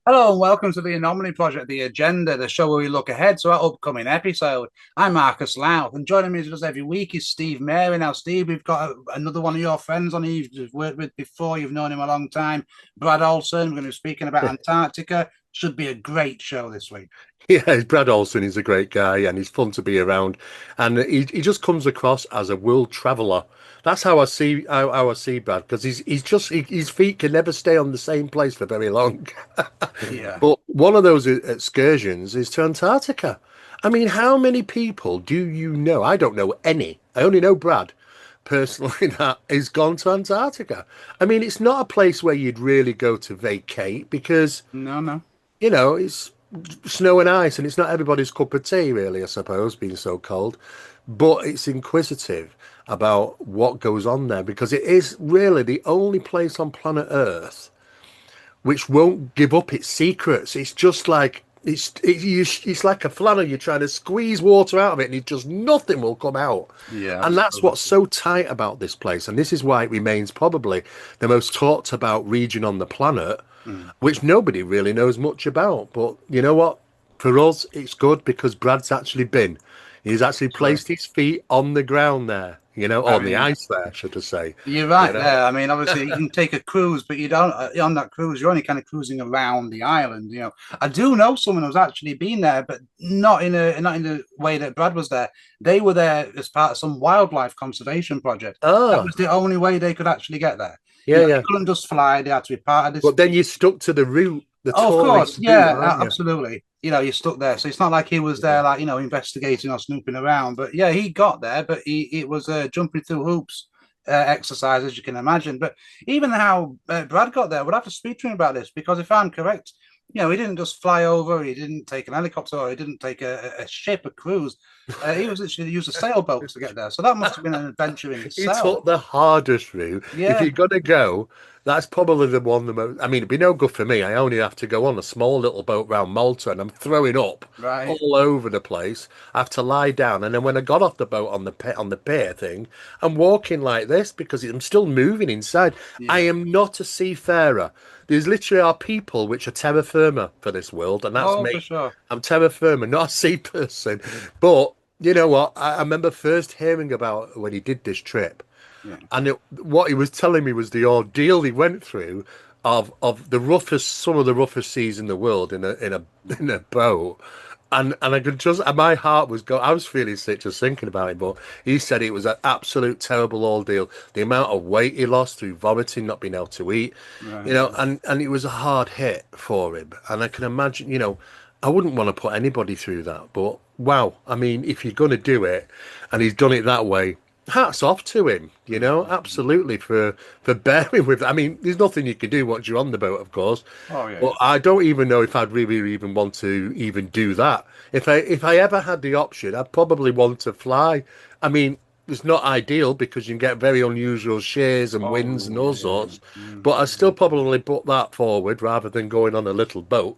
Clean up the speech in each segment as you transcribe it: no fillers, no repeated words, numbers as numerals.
Hello and welcome to the Anomaly Project, the agenda, the show where we look ahead to our upcoming episode. I'm Marcus Lowth, and joining me just every week is Steve Mera. Now, Steve, we've got another one of your friends on here you've worked with before. You've known him a long time, Brad Olsen. We're going to be speaking about Antarctica. Should be a great show this week. Yeah, Brad Olsen is a great guy and he's fun to be around. And he just comes across as a world traveler. That's how I see Brad because his feet can never stay on the same place for very long. Yeah. But one of those excursions is to Antarctica. I mean, how many people do you know? I don't know any. I only know Brad personally that has gone to Antarctica. I mean, it's not a place where you'd really go to vacate because No, no. it's snow and ice, and it's not everybody's cup of tea, really, I suppose, being so cold. But it's inquisitive about what goes on there because it is really the only place on planet Earth which won't give up its secrets. It's just like it's like a flannel. You're trying to squeeze water out of it, and it just nothing will come out. Yeah, And that's what's absolutely. so tight about this place. And this is why it remains probably the most talked about region on the planet, Mm. which nobody really knows much about. But you know what? For us, it's good because Brad's actually been. He's actually True. placed his feet on the ground there, I on the mean, ice there, should I say. you're You right know? there. I mean, obviously, you can take a cruise, but you don't, on that cruise, you're only kind of cruising around the island. I do know someone who's actually been there, but not in the way that Brad was there. They were there as part of some wildlife conservation project. That Ah, was the only way they could actually get there. yeah, They yeah. couldn't just fly, they had to be part of this. But then you stuck to the route, the Oh, of course, tourist route, yeah, aren't you? absolutely. You're stuck there, so it's not like he was there, Yeah. like investigating or snooping around. But yeah, he got there, but it was jumping through hoops exercise, as you can imagine. But even how Brad got there, we'd have to speak to him about this because if I'm correct, he didn't just fly over, he didn't take an helicopter, or he didn't take a ship, a cruise. He was literally used a sailboat to get there, so that must have been an adventure in He itself. took the hardest route. If Yeah, you're gonna go, that's probably the one the most. I mean, it'd be no good for me. I only have to go on a small little boat round Malta, and I'm throwing up right. all over the place. I have to lie down, and then when I got off the boat on the pier thing, I'm walking like this because I'm still moving inside. I Yeah. am not a seafarer. There's literally are people which are terra firma for this world, and that's Oh, for me. sure. I'm terra firma, not a sea person. But you know what? I remember first hearing about when he did this trip, Yeah. and what he was telling me was the ordeal he went through of the roughest, some of the roughest seas in the world in a boat. And I could just, and my heart was go. I was feeling sick just thinking about it. But he said it was an absolute terrible ordeal. The amount of weight he lost through vomiting, not being able to eat, Right. and it was a hard hit for him. And I can imagine, I wouldn't want to put anybody through that. But wow, I mean, if you're going to do it, and he's done it that way, hats off to him. Absolutely for bearing with. I mean, there's nothing you can do once you're on the boat, of course. Oh yeah, But yeah. I don't even know if I'd really even want to even do that. If I ever had the option, I'd probably want to fly. I mean, it's not ideal because you can get very unusual shares and winds and Oh all yeah. sorts. But I still Mm. probably put that forward rather than going on a little boat.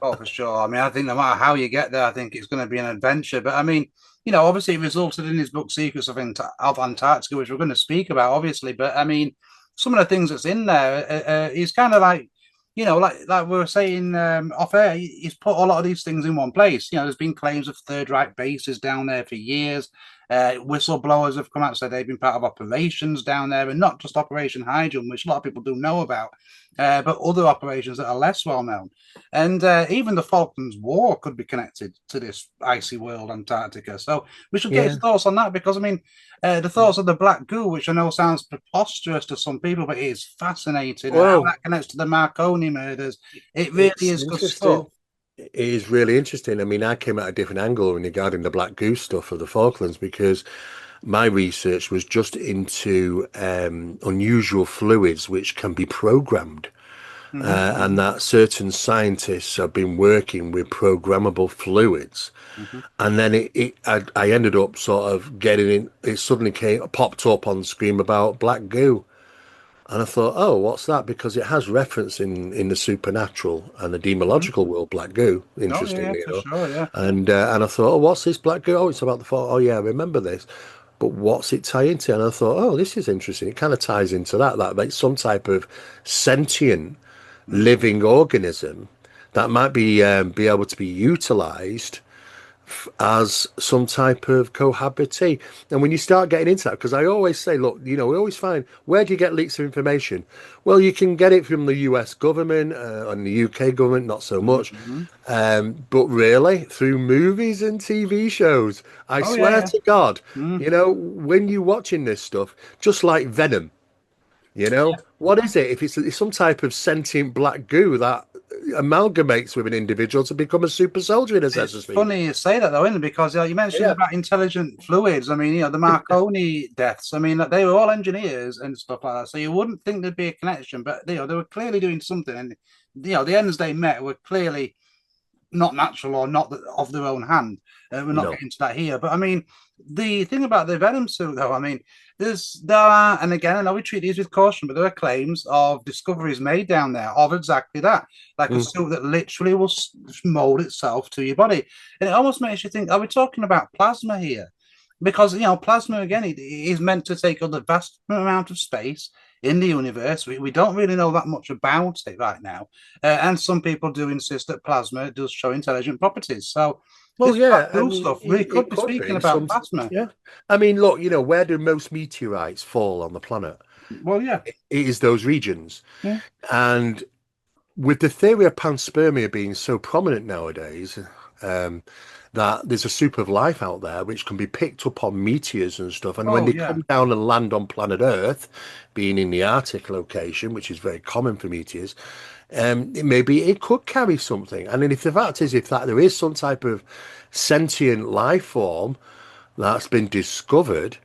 Oh, for sure. I mean, I think no matter how you get there, I think it's going to be an adventure. But I mean, obviously it resulted in his book Secrets of Antarctica, which we're going to speak about, obviously. But I mean, some of the things that's in there is kind of like, like we were saying off air, he's put a lot of these things in one place. There's been claims of Third Reich bases down there for years. Whistleblowers have come out and said they've been part of operations down there, and not just Operation Hygiene, which a lot of people do know about, but other operations that are less well known. And even the Falklands War could be connected to this icy world, Antarctica. So we should get his Yeah. thoughts on that because, I mean, the thoughts of the black goo, which I know sounds preposterous to some people, but it is fascinating. And how Well, that connects to the Marconi murders. It really it's is good stuff. interesting. It is really interesting. I mean, I came at a different angle regarding the Black Goose stuff of the Falklands because my research was just into unusual fluids which can be programmed, Hmm. and that certain scientists have been working with programmable fluids. Hmm. And then I ended up sort of getting in. It suddenly popped up on the screen about black goo. And I thought, oh, what's that? Because it has reference in the supernatural and the Hmm. demological world, black goo, Oh, yeah, yeah, interestingly for enough. sure. Yeah. And I thought, oh, what's this black goo? Oh, it's about the fall. Oh, yeah, I remember this. But what's it tie into? And I thought, oh, this is interesting. It kind of ties into that. That makes some type of sentient living organism that might be able to be utilized as some type of cohabitee. And when you start getting into that, because I always say, look, we always find, where do you get leaks of information? Well, you can get it from the US government and the UK government, not so much. Mm-hmm. But really, through movies and TV shows, I Oh yeah, swear yeah. to God, Mm. when you're watching this stuff, just like Venom, what is it? If it's some type of sentient black goo that amalgamates with an individual to become a super soldier in a sense of It's speaking. funny you say that though, isn't it? Because you mentioned Yeah. about intelligent fluids. I mean, the Marconi deaths. I mean, they were all engineers and stuff like that. So you wouldn't think there'd be a connection, but they were clearly doing something. And the ends they met were clearly not natural or not of their own hand. We're not No. getting to that here. But I mean, the thing about the Venom suit, though, I mean, there are, and again, I know we treat these with caution, but there are claims of discoveries made down there of exactly that, like a Mm. suit that literally will mold itself to your body, and it almost makes you think: are we talking about plasma here? Because plasma again, it is meant to take up the vast amount of space in the universe. We don't really know that much about it right now. And some people do insist that plasma does show intelligent properties. So Well, this black yeah, hole and it, stuff, we could it be could speaking be about some. plasma. Yeah, I mean, look, where do most meteorites fall on the planet? Well, yeah, It is those regions, yeah. and with the theory of panspermia being so prominent nowadays, um, that there's a soup of life out there which can be picked up on meteors and stuff. And when Oh, they yeah. come down and land on planet Earth, being in the Arctic location, which is very common for meteors, maybe it could carry something. And then if the fact is, if that there is some type of sentient life form that's been discovered,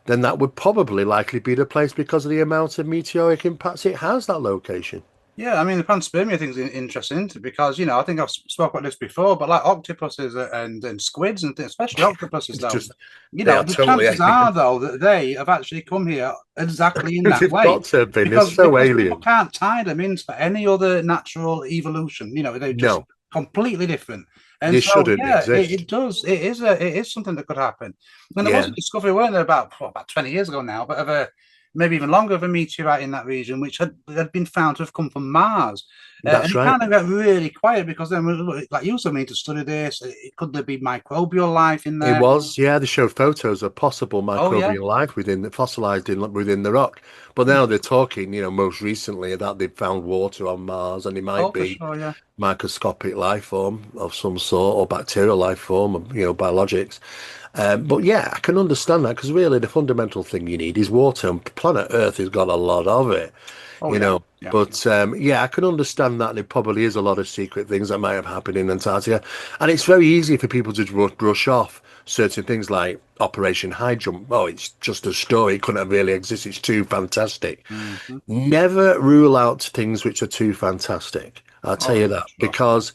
then that would probably likely be the place because of the amount of meteoric impacts it has, that location. Yeah, I mean the panspermia thing's interesting, isn't it? Because I think I've spoke about this before, but like octopuses and squids and things, especially octopuses, It's though, just they are the totally chances alien. are though that they have actually come here exactly in that They've way, got to have been. They're because so people alien. can't tie them into any other natural evolution. They're just No, completely different. And they so, shouldn't yeah, exist. it does. It is something that could happen. And there was Yeah, a discovery, weren't there, about 20 years ago now, but of a maybe even longer of a meteorite in that region, which had been found to have come from Mars. And that's it right. kind of got really quiet because then, like you said, we need to study this. Could there be microbial life in It there? was, yeah, they showed photos of possible Oh, yeah. microbial life within the fossilized within the rock. But now they're talking, most recently that they've found water on Mars and it might Oh, for be sure, yeah. microscopic life form of some sort or bacterial life form, biologics. But yeah, I can understand that because really the fundamental thing you need is water, and planet Earth has got a lot of it, Oh, you yeah. know. Yeah. But yeah, I can understand that there probably is a lot of secret things that might have happened in Antarctica, and it's very easy for people to brush off certain things like Operation High Jump. Oh, it's just a story; it couldn't have really existed. It's too fantastic. Hmm. Never rule out things which are too fantastic. I'll tell Oh, you for that sure. because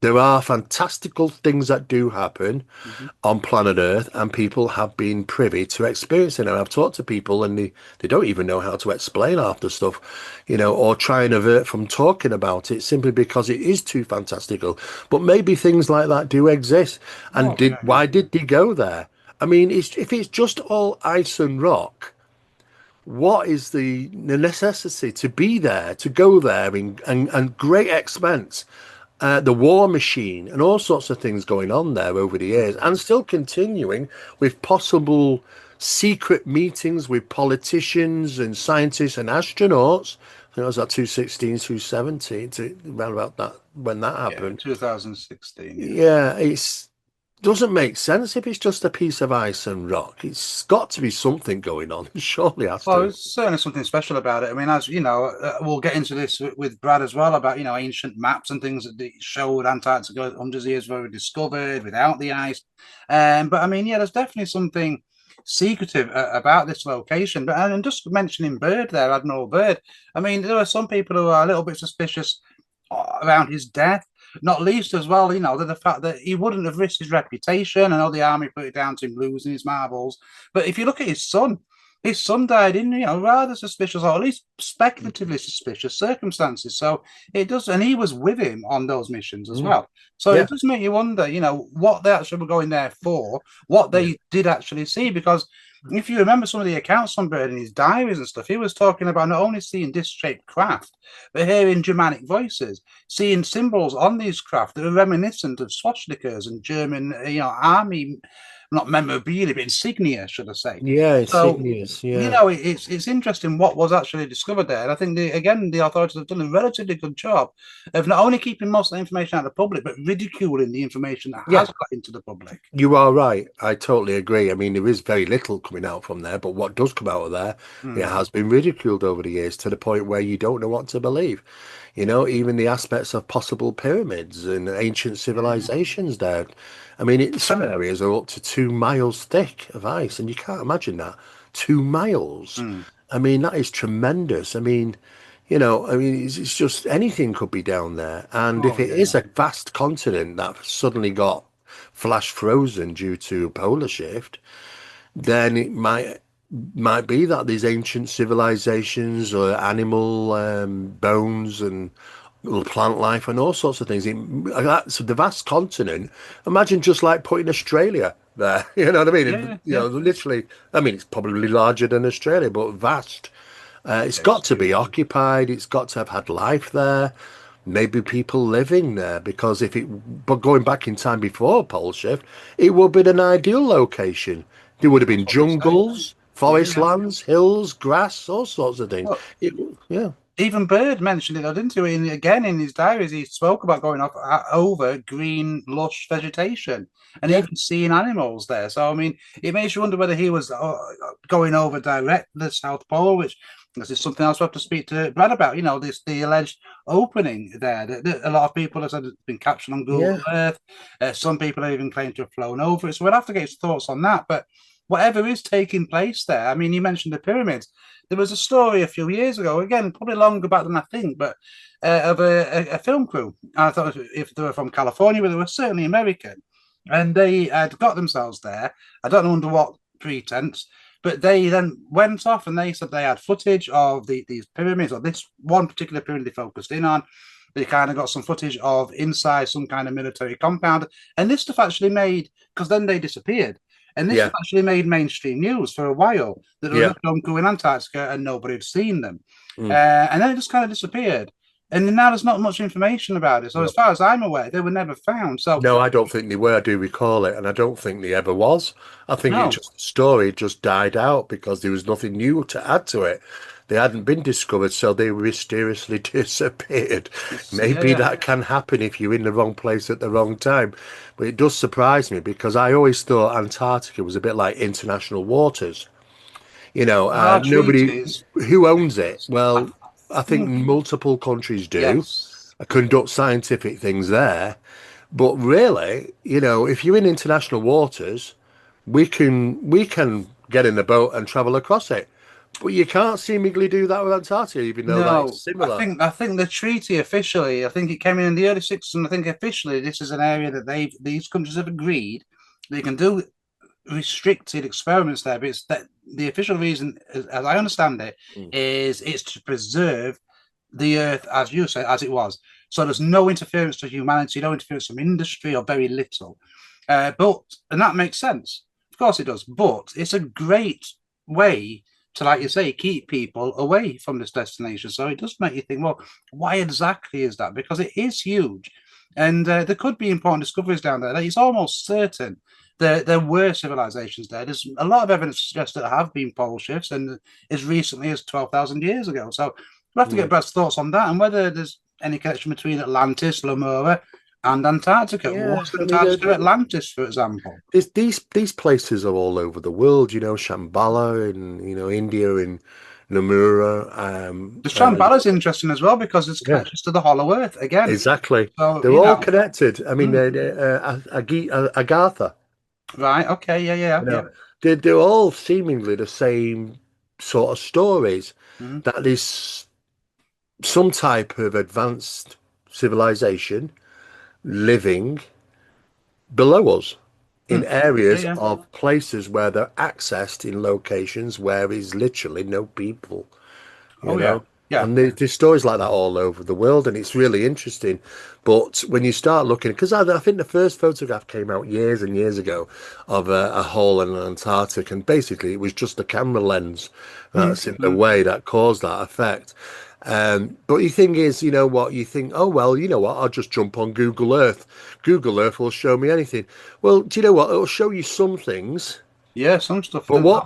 there are fantastical things that do happen Hmm. on planet Earth, and people have been privy to experiencing it. I've talked to people, and they don't even know how to explain half the stuff, or try and avert from talking about it simply because it is too fantastical. But maybe things like that do exist. And Oh, yeah, yeah. why did they go there? I mean, if it's just all ice and rock, what is the necessity to be there, to go there and great expense? The war machine and all sorts of things going on there over the years and still continuing with possible secret meetings with politicians and scientists and astronauts. I think it was that 216, 217, around about that when that Yeah, happened. 2016, yeah. Yeah, it's doesn't make sense if it's just a piece of ice and rock. It's got to be something going on. It surely has Well, to. there's certainly something special about it. I mean, as you know, we'll get into this with Brad as well about ancient maps and things that showed Antarctica hundreds of years ago discovered without the ice. But I mean, yeah, there's definitely something secretive about this location. But and just mentioning Bird there, Admiral Bird. I mean, there are some people who are a little bit suspicious around his death. Not least as well, the fact that he wouldn't have risked his reputation. I know the army put it down to him losing his marbles, but if you look at his son died in rather suspicious, or at least speculatively suspicious circumstances. So it does, and he was with him on those missions as Mm, well. So yeah, it does make you wonder, what they actually were going there for, what yeah, they did actually see, because if you remember some of the accounts on Bird in his diaries and stuff, he was talking about not only seeing disc-shaped craft, but hearing Germanic voices, seeing symbols on these craft that were reminiscent of swastikas and German, army, not memorabilia, but insignia, should I say. Yeah, So, insignias. Yeah. it's interesting what was actually discovered there. And I think, the authorities have done a relatively good job of not only keeping most of the information out of the public, but ridiculing the information that has Yeah, got into the public. you are right. I totally agree. I mean, there is very little coming out from there, but what does come out of there, it Hmm. has been ridiculed over the years to the point where you don't know what to believe. Even the aspects of possible pyramids and ancient Yeah. civilizations there. I mean, some areas are up to 2 miles thick of ice, and you can't imagine that. 2 miles. Hmm. I mean, that is tremendous. It's just anything could be down there. And if Oh, it yeah. is a vast continent that suddenly got flash frozen due to polar shift, then it might be that these ancient civilizations or animal bones and plant life and all sorts of things. That's the vast continent. Imagine just like putting Australia there. You know what I mean? Yeah, yeah. Literally. I mean, it's probably larger than Australia, but vast. It's It's got to be huge. occupied. It's got to have had life there. Maybe people living there, because but going back in time before pole shift, it would have been an ideal location. There would have I'll been probably say. jungles, Yeah, forest yeah. lands, hills, grass, all sorts of things. Well, It, yeah, even Bird mentioned it, though, didn't he? Again, in his diaries, he spoke about going off over green, lush vegetation and yeah, even seeing animals there. So, I mean, it makes you wonder whether he was going over direct the South Pole, which this is something else we have to speak to Brad about. The alleged opening there. That a lot of people have said it's been captured on Google yeah, Earth. Some people have even claimed to have flown over it. So we'll have to get his thoughts on that. But whatever is taking place there, I mean, you mentioned the pyramids. There was a story a few years ago, again, probably longer back than I think, but of a film crew. I thought if they were from California, but they were certainly American. And they had got themselves there. I don't know under what pretense, but they then went off and they said they had footage of these pyramids, or this one particular pyramid they focused in on. They kind of got some footage of inside some kind of military compound. And this stuff actually made, because then they disappeared. And this yeah, stuff actually made mainstream news for a while that there was a yeah. film crew in Antarctica and nobody had seen them. Mm, And then it just kind of disappeared. And now there's not much information about it. So, as no. far as I'm aware, they were never found. So, No, I don't think they were. I do recall it, and I don't think they ever was. I think it no, just the story just died out because there was nothing new to add to it. They hadn't been discovered, so they mysteriously disappeared. yeah, Maybe yeah. that can happen if you're in the wrong place at the wrong time. But it does surprise me because I always thought Antarctica was a bit like international waters. There are Nobody treaties. who owns it. I Well, I think think, multiple countries do yes. conduct scientific things there. But really, if you're in international waters, we can get in a boat and travel across it. But you can't seemingly do that with Antarctica, even though that is No, I similar. think I think the treaty officially, I think it came in the early 60s, and I think officially this is an area that these countries have agreed they can do restricted experiments there. But it's that the official reason, as I understand it, Mm. is it's to preserve the Earth, as you said, as it was. So there's no interference to humanity, no interference from industry, or very little. And that makes sense. Of course it does. But it's a great way to, like you say, keep people away from this destination. So it does make you think, well, why exactly is that? Because it is huge. And there could be important discoveries down there. It's almost certain there were civilizations there. There's a lot of evidence to suggest that there have been pole shifts, and as recently as 12,000 years ago. So we'll have to Yeah. get Brad's thoughts on that and whether there's any connection between Atlantis, Lamora, and Antarctica. Yeah, Was I mean, Antarctica Atlantis, for example? these places are all over the world. Shambhala in India and Namura. The Shambhala's interesting as well because it's Yeah, connected to the Hollow Earth again. exactly. So, They're all connected. I mean, mm, Agatha. right, okay, yeah, yeah, You yeah. know, they're all seemingly the same sort of stories. Mm, That is some type of advanced civilization living below us in mm, yeah, areas yeah. of places where they're accessed in locations where is literally no people, you Oh, yeah. know. Yeah. And there's stories like that all over the world, and it's really interesting. But when you start looking, because I think the first photograph came out years and years ago of a hole in Antarctica, and basically it was just the camera lens that's in the Mm-hmm. way that caused that effect. But the thing is, you know what? You think, oh well, you know what? I'll just jump on Google Earth. Google Earth will show me anything. Well, do you know what? It'll show you some things, Yeah, some stuff but that that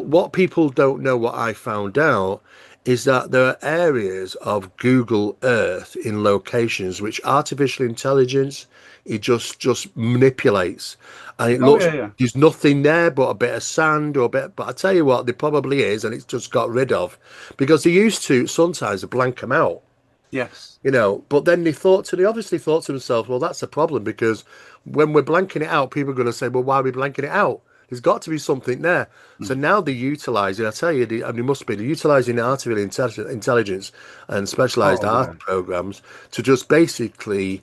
what people don't know, what I found out, is that there are areas of Google Earth in locations which artificial intelligence it just manipulates, and it Oh looks yeah, yeah. there's nothing there but a bit of sand or a bit. But I tell you what, there probably is, and it's just got rid of because they used to sometimes blank them out, Yes. you know. But then they obviously thought to themselves, well, that's a problem because when we're blanking it out, people are going to say, well, why are we blanking it out? There's got to be something there. So Mm. now they're utilizing, I tell you, and they must be, they're utilizing artificial intelligence and specialized Oh art yeah. programs to just basically,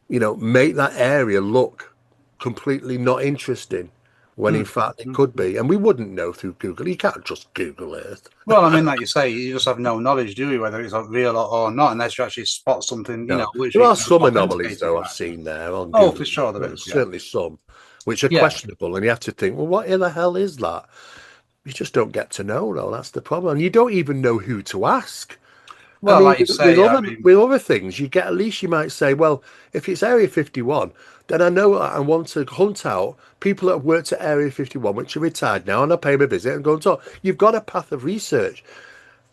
you know, make that area look completely not interesting when in Mm. fact it Mm. could be. And we wouldn't know through Google. You can't just Google Earth. Well, I mean, like you say, you just have no knowledge, do you, whether it's like real or not, unless you actually spot something, No, which there you are can some anomalies authenticate it though I've by. seen there on Oh, Google. for sure there There's is. Yeah. certainly some which are Yeah. questionable, and you have to think, well, what in the hell is that? You just don't get to know, though. That's the problem. And you don't even know who to ask. I Well, mean, like you say, I mean, with other things, you get at least you might say, well, if it's Area 51, then I know I want to hunt out people that have worked at Area 51, which are retired now, and I pay them a visit and go and talk. You've got a path of research.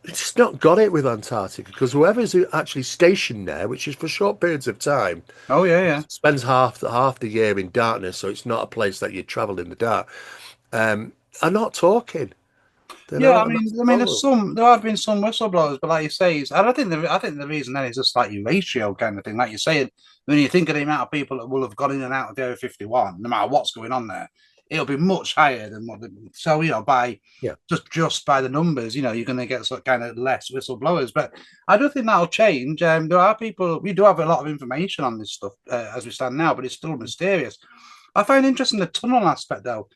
It's just not got it with Antarctica because whoever's actually stationed there, which is for short periods of time, oh yeah, yeah. spends half the year in darkness, so it's not a place that you travel in the dark. Are not talking, you Yeah, know, and that's the problem. there have been some whistleblowers, but like you say, I think the reason then is just like your ratio kind of thing. Like you're saying, when you think of the amount of people that will have gone in and out of the Area 51, no matter what's going on there, it'll be much higher than so by Yeah. just by the numbers, you're going to get sort of kind of less whistleblowers. But I don't think that'll change. There are people, we do have a lot of information on this stuff as we stand now, but it's still mysterious. I find interesting the tunnel aspect though,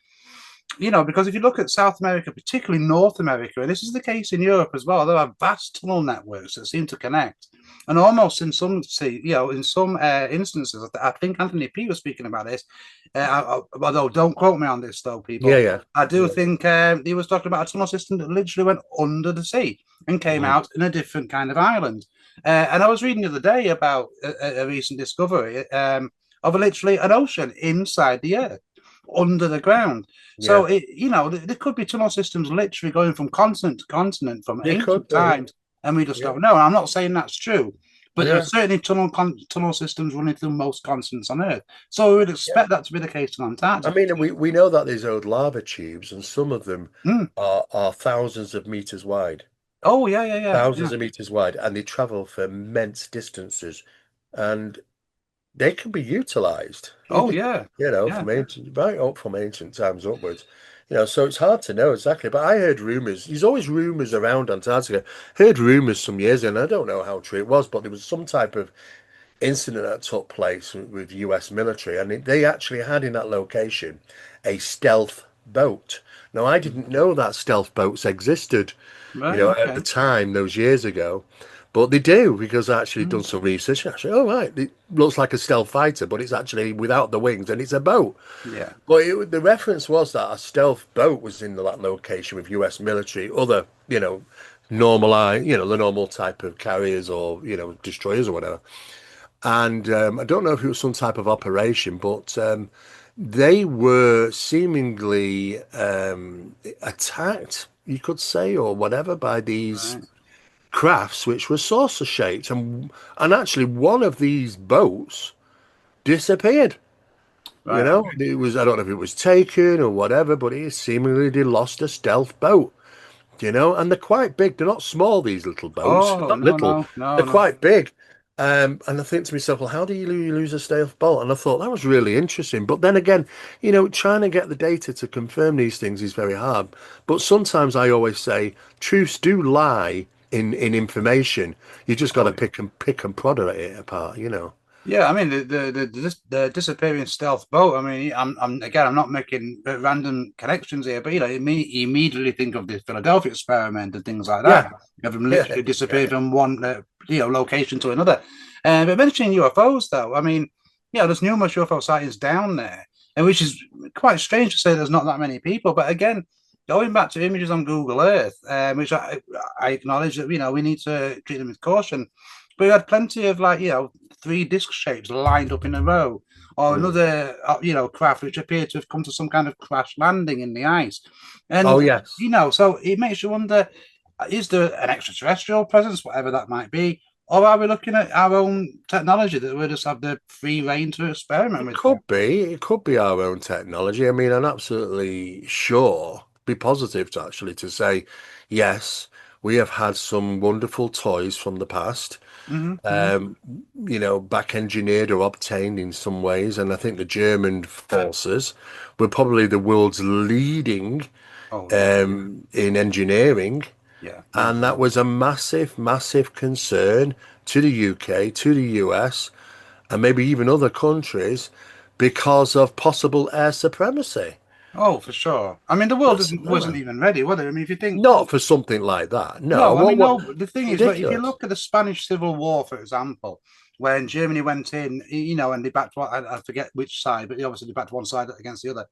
because if you look at South America, particularly North America, and this is the case in Europe as well, there are vast tunnel networks that seem to connect. And almost in some, in some instances, I think Anthony P was speaking about this. Although don't quote me on this, though, Yeah, people. yeah, I do yeah. think he was talking about a tunnel system that literally went under the sea and came Mm. out in a different kind of island. And I was reading the other day about a recent discovery of literally an ocean inside the earth, under the ground. So Yeah, there could be tunnel systems literally going from continent to continent from it could ancient be. times, and we just Yeah, don't know. And I'm not saying that's true, but there are yeah, certainly tunnel systems running through most continents on Earth. So we would yeah. expect that to be the case in I Antarctica. mean, we know that there's old lava tubes, and some of them Mm. are thousands of meters wide, Oh yeah, yeah, yeah, yeah. thousands of meters wide, and they travel for immense distances, and they can be utilized, Oh yeah, yeah. from ancient, right up from ancient times upwards. So it's hard to know exactly. But I heard rumors. There's always rumors around Antarctica. Heard rumors some years ago, and I don't know how true it was, but there was some type of incident that took place with US military, and they actually had in that location a stealth boat. Now, I didn't know that stealth boats existed, Right. at the Okay. time, those years ago. But they do because I actually Mm. done some research. Actually, oh right, it looks like a stealth fighter, but it's actually without the wings and it's a boat. Yeah. But the reference was that a stealth boat was in that location with US military, other, the normal type of carriers or, destroyers or whatever. And I don't know if it was some type of operation, but they were seemingly attacked, you could say, or whatever, by these Right. crafts which were saucer shaped, and actually one of these boats disappeared. Right. It was I don't know if it was taken or whatever, but it seemingly they lost a stealth boat. And they're quite big. They're not small, these little boats. Oh Not no, little. no, no, They're no. quite big. And I think to myself, well, how do you lose a stealth bolt? And I thought that was really interesting. But then again, trying to get the data to confirm these things is very hard. But sometimes I always say truths do lie in information. You just got Oh to yeah. pick and prod it apart. Yeah, I mean the disappearing stealth boat. I mean, I'm not making random connections here, but you immediately think of the Philadelphia experiment and things like that. Yeah, Of them yeah, literally yeah. disappeared from one location to another. But mentioning UFOs, though, I mean, there's numerous UFO sightings down there, and which is quite strange to say there's not that many people. But again, going back to images on Google Earth, which I acknowledge that we need to treat them with caution. But we had plenty of three disc shapes lined up in a row, or Mm. another craft which appeared to have come to some kind of crash landing in the ice, Oh and yes. so it makes you wonder: is there an extraterrestrial presence, whatever that might be, or are we looking at our own technology that we just have the free reign to experiment It with? could be. It could be our own technology. I mean, I'm absolutely sure, be positive to actually to say, yes, we have had some wonderful toys from the past, Mm-hmm. um, back engineered or obtained in some ways. And I think the German forces were probably the world's leading Oh yeah, in engineering. yeah, no And that doubt. was a massive, massive concern to the UK, to the US, and maybe even other countries because of possible air supremacy. Oh, for sure. I mean, the world wasn't Whatsoever. even ready, was it? I mean, if you think. Not for something like that. No. No, I What? mean, What? no. The thing It's is, look, if you ridiculous. look at the Spanish Civil War, for example, when Germany went in, and they backed one, I forget which side, but obviously they backed one side against the other,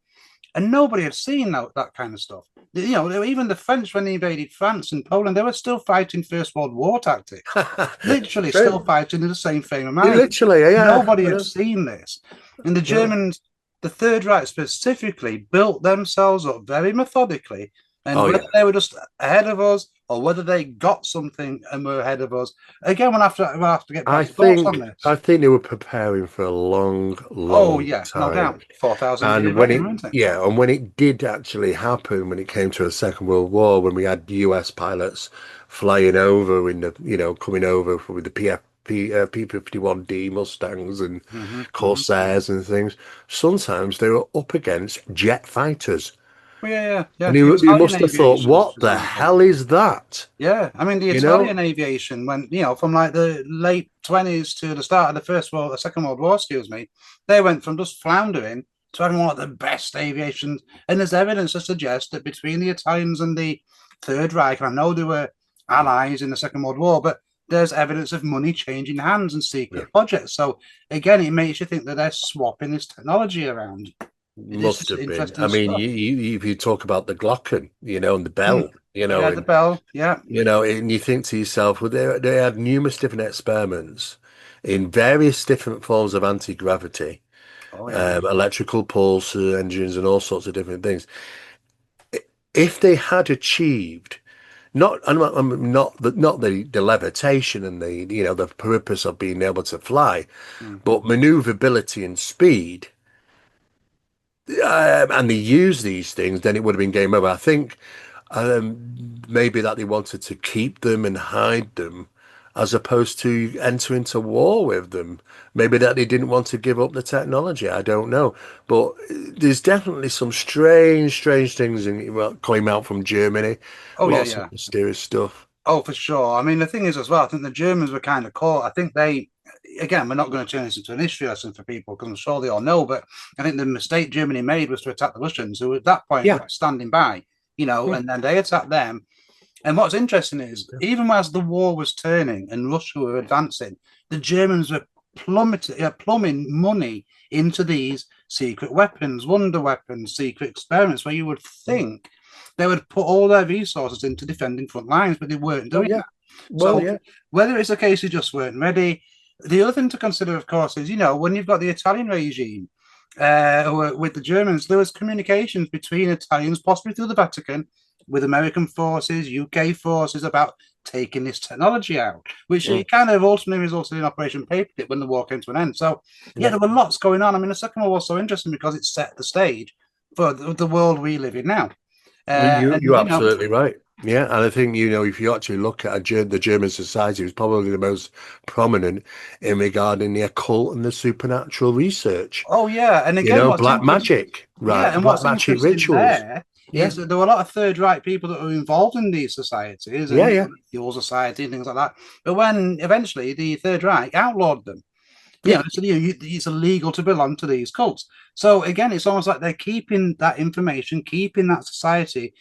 and nobody had seen that kind of stuff. Even the French, when they invaded France and Poland, they were still fighting First World War tactics, literally still True. fighting in the same frame of mind. Literally, yeah. Nobody I had know. seen this, and the No. Germans, the Third Reich specifically, built themselves up very methodically. And Oh whether yeah. they were just ahead of us or whether they got something and were ahead of us, again, we'll have to get I Brad's thoughts on think I this. think they were preparing for a long, Oh long yeah, no time. doubt, 4,000 year And when reign, it, wasn't it? yeah, and when it did actually happen, when it came to a Second World War, when we had US pilots flying over in the, coming over with the P-51D Mustangs and Hmm, hmm. Corsairs and things, sometimes they were up against jet fighters. Well, yeah. And The you Italian must have thought, aviation, for what the example. hell is that? Yeah, I mean the You know? Italian aviation went, from like the late 20s to the start of the Second World War, excuse me, they went from just floundering to having one of the best aviation. And there's evidence to suggest that between the Italians and the Third Reich, and I know they were allies in the Second World War, but there's evidence of money changing hands and Yeah. secret projects. So again, it makes you think that they're swapping this technology around. It's Must just have been. I interesting mean, stuff. if you talk about the Glocken, and the Mm. bell, Yeah, the bell. Yeah. and you think to yourself, well, they had numerous different experiments in various different forms of anti-gravity, Oh yeah. electrical pulse engines, and all sorts of different things. If they had achieved not the levitation and the purpose of being able to fly, Hmm. but maneuverability and speed, and they use these things, then it would have been game over. I think maybe that they wanted to keep them and hide them as opposed to enter into war with them. Maybe that they didn't want to give up the technology. I don't know. But there's definitely some strange, strange things coming out from Germany. Oh yeah, Lots of yeah. mysterious stuff. Oh, for sure. I mean, the thing is as well, I think the Germans were kind of caught. I think again, we're not going to turn this into an history lesson for people because I'm sure they all know, but I think the mistake Germany made was to attack the Russians, who at that point Yeah. were standing by, Yeah. and then they attacked them. And what's interesting is, even as the war was turning and Russia were advancing, the Germans were plumbing money into these secret weapons, wonder weapons, secret experiments, where you would think they would put all their resources into defending front lines, but they weren't Oh doing yeah. that. Well, So yeah. whether it's a case they just weren't ready, the other thing to consider, of course, is when you've got the Italian regime with the Germans, there was communications between Italians, possibly through the Vatican, with American forces, UK forces about taking this technology out, which Mm, it kind of ultimately resulted in Operation Paperclip when the war came to an end. So, yeah, yeah. there were lots going on. I mean, the Second World War was so interesting because it set the stage for the world we live in now. You're And, absolutely right. Yeah, and I think if you actually look at the German society, it was probably the most prominent in regarding the occult and the supernatural research. oh, yeah. And again, what's Black interesting. magic, Yeah, right? and Black what's magic interesting rituals. there Yeah, is that there were a lot of Third Reich people that were involved in these societies and yeah, the Fuel Society and things like that. But when eventually the Third Reich outlawed them, You Yeah, know, it's illegal to belong to these cults. So again, it's almost like they're keeping that information, keeping that society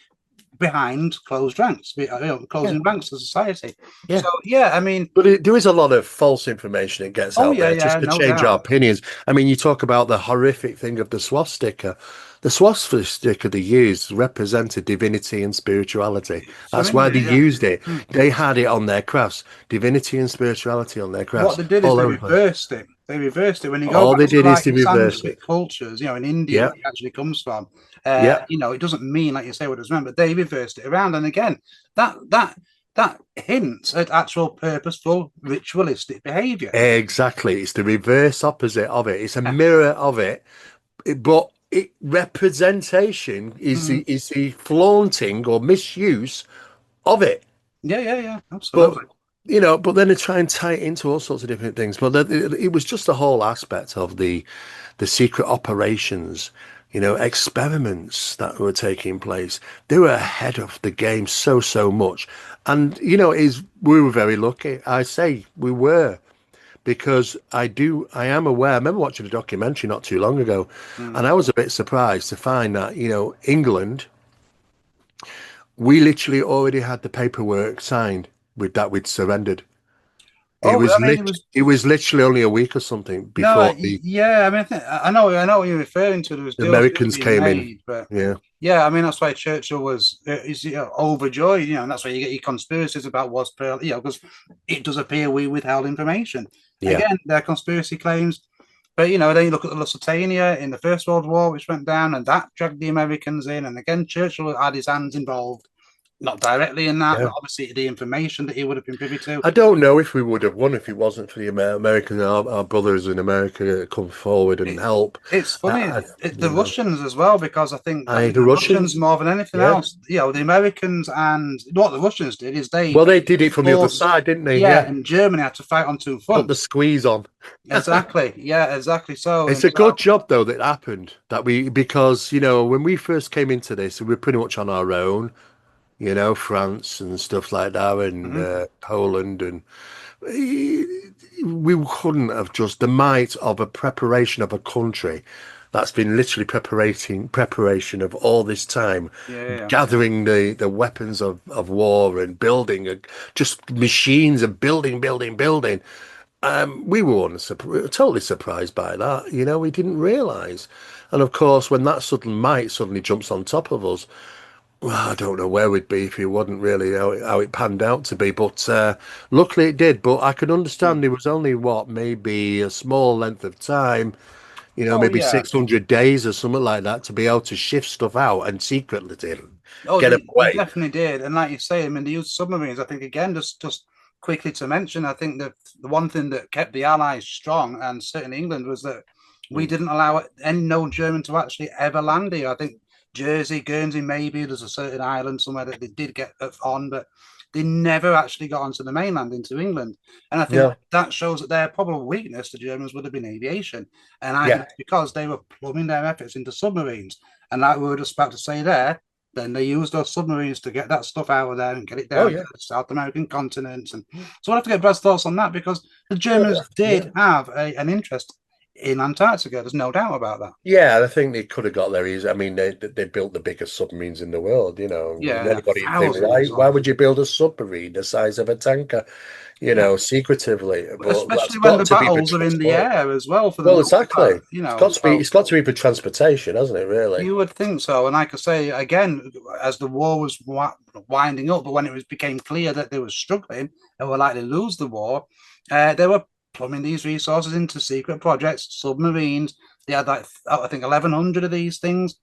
behind closed ranks, yeah, closing ranks of society. yeah. So yeah, I mean, But there is a lot of false information that gets oh out yeah, there yeah, just to no change our doubt. opinions. I mean, you talk about the horrific thing of the swastika. The swastika they used represented divinity and spirituality. It's from That's why India, they yeah. used it. Hmm. They had it on their crafts, divinity and spirituality on their What crafts, they did is all they over the place. reversed it. They reversed it. When you go All back they to did is like they reversed Sanskrit it. cultures, in India, Yeah, where it actually comes from, yeah, it doesn't mean like you say what it's meant, but they reversed it around. And again, that hints at actual purposeful ritualistic behavior. exactly. It's the reverse opposite of it. It's a mirror of it, but representation is Mm. the flaunting or misuse of it. Yeah, yeah, yeah, But absolutely. but then they try and tie it into all sorts of different things. But it was just the whole aspect of the secret operations, experiments that were taking place. They were ahead of the game so much, and is we were very lucky. I say we were because I am aware. I remember watching a documentary not too long ago, Mm. and I was a bit surprised to find that England, we literally already had the paperwork signed with that we'd surrendered. It Oh, was I mean, it was it was literally only a week or something no, before the yeah. I mean, I know what you're referring to. There was deals that were Americans being came in. made, but Yeah, yeah, I mean, that's why Churchill was overjoyed, and that's why you get your conspiracies about what's Pearl, because it does appear we withheld information. yeah, Again, they're conspiracy claims, but then you look at the Lusitania in the First World War, which went down, and that dragged the Americans in, and again, Churchill had his hands involved, not directly in that, yeah. but obviously the information that he would have been privy to. I don't know if we would have won if it wasn't for the American our brothers in America come forward and It, help. it's funny. I, It's the you know, Russians as well, because I think the the Russians Russians, more than anything yeah. else, the Americans and what the Russians did is they Well, they did it from the other forced, side, didn't they? yeah, Yeah, and Germany had to fight on two put the fronts. squeeze on. Exactly. Yeah, exactly. So It's and a good so. job though that happened that we because when we first came into this, we were pretty much on our own. France and stuff like that, and Mhm. Poland, and we couldn't have just the might of a preparation of a country that's been literally preparation of all this time, Yeah, yeah, yeah. gathering the weapons of war and building just machines and building. We were totally surprised by that. We didn't realize. And of course, when that sudden might suddenly jumps on top of us, well, I don't know where we'd be if it wasn't really how it panned out to be, but luckily it did. But I could Mm. understand there was only maybe a small length of time, Oh maybe yeah. 600 days or something like that to be able to shift stuff out and secretly Oh, get them they away. definitely did. And like you say, I mean, they used submarines. I think again, just quickly to mention, I think that the one thing that kept the Allies strong, and certainly England, was that we Mm. didn't allow any no German to actually ever land here. I think Jersey, Guernsey, maybe there's a certain island somewhere that they did get on, but they never actually got onto the mainland into England. And I think No, that shows that their probable weakness, the Germans, would have been aviation. And I think yeah, it's because they were plumbing their efforts into submarines. And like we were just about to say there, then they used those submarines to get that stuff out of there and get it oh down to yeah, the South American continent. And so I have to get Brad's thoughts on that, because the well, Germans yeah. did have an interest in Antarctica. There's no doubt about that. Yeah, I think they could have got there easy. I mean, they built the biggest submarines in the world, and Yeah, anybody would think, thousands why of would you build a submarine the size of a tanker, yeah, secretively? But that's especially when got the to be for battles are in the transport. air as well for the Well, most exactly. part. So It's got to be for transportation, hasn't it, really? you would think so. And like I say again, as the war was winding up, but when it became clear that they were struggling and were likely to lose the war, they were plumbing these resources into secret projects, submarines. They had like I think 1,100 of these things,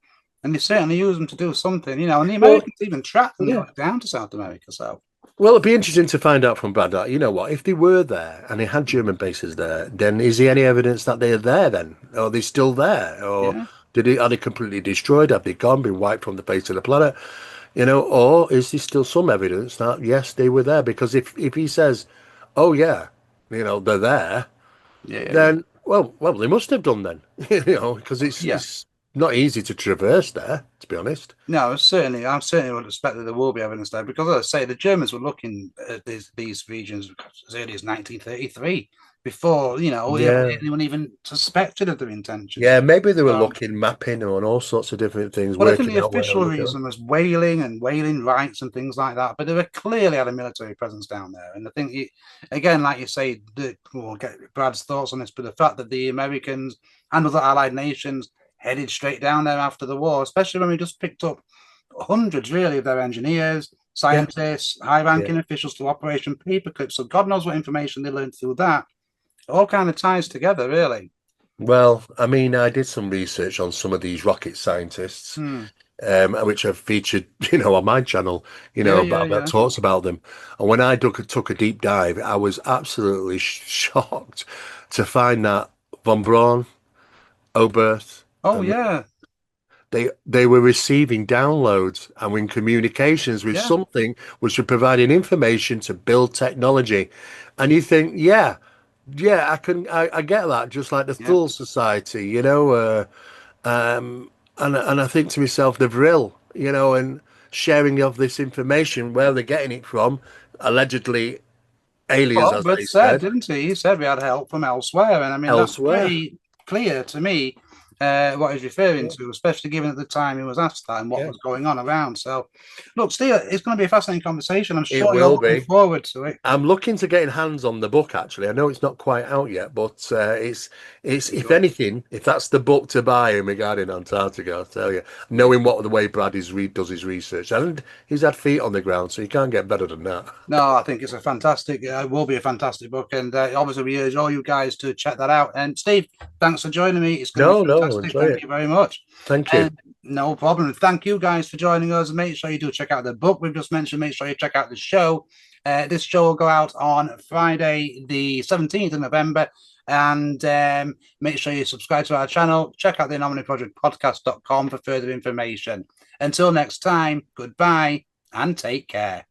and they certainly used them to do something. And the Well, Americans even tracked them yeah. going down to South America. So Well, it'd be interesting to find out from Brad that, you know what, if they were there and they had German bases there, then is there any evidence that they're there then? Or are they still there? Or yeah, are they completely destroyed? Have they gone, been wiped from the face of the planet? Or is there still some evidence that, yes, they were there? Because if he says, oh, yeah, they're there, yeah, yeah, then, well, they must have done then, because yeah. not easy to traverse there, to be honest. No, certainly, I certainly would expect that there will be evidence there because, as I say, the Germans were looking at these regions as early as 1933, before Yeah. anyone even suspected of their intentions. Yeah, maybe they were Um, looking, mapping on all sorts of different things, well, I think working the out where they official were going. reason was whaling and whaling rights and things like that, but they were clearly had a military presence down there. And I think, again, like you say, we'll get Brad's thoughts on this, but the fact that the Americans and other allied nations headed straight down there after the war, especially when we just picked up hundreds, really, of their engineers, Yeah, scientists, yeah. high-ranking officials to Operation Paperclip. So God knows what information they learned through that. It all kind of ties together, really. Well, I mean, I did some research on some of these rocket scientists, Hmm. which I've featured, on my channel, Yeah, yeah, about yeah. talks about them. And when I took a deep dive, I was absolutely shocked to find that von Braun, Oberth, Oh, and yeah, they were receiving downloads and were in communications with yeah, something which were providing information to build technology. And you think, yeah, yeah, I get that. Just like the yeah. Thule Society, and I think to myself, the Vril, and sharing of this information, where they're getting it from, allegedly aliens, Well, as but they said, said, didn't he? He said we had help from elsewhere, and I mean that's elsewhere. pretty clear to me what he's referring Yeah, to, especially given at the time he was asked that and what yeah, was going on around. So, look, Steve, it's going to be a fascinating conversation. I'm it sure you're will looking be. forward to it. I'm looking to getting hands on the book. Actually, I know it's not quite out yet, but it's Be if good. anything, if that's the book to buy in regarding Antarctica, I'll tell you, knowing what the way Brad does his research, and he's had feet on the ground, so you can't get better than that. No, I think it's a fantastic. It will be a fantastic book, and obviously we urge all you guys to check that out. And Steve, thanks for joining me. It's going to be No, no, fantastic. enjoy Thank it. you very much. Thank you. And no problem. Thank you guys for joining us. Make sure you do check out the book we've just mentioned. Make sure you check out the show. This show will go out on Friday, the 17th of November. And make sure you subscribe to our channel. Check out the Anomaly Project podcast.com for further information. Until next time, goodbye and take care.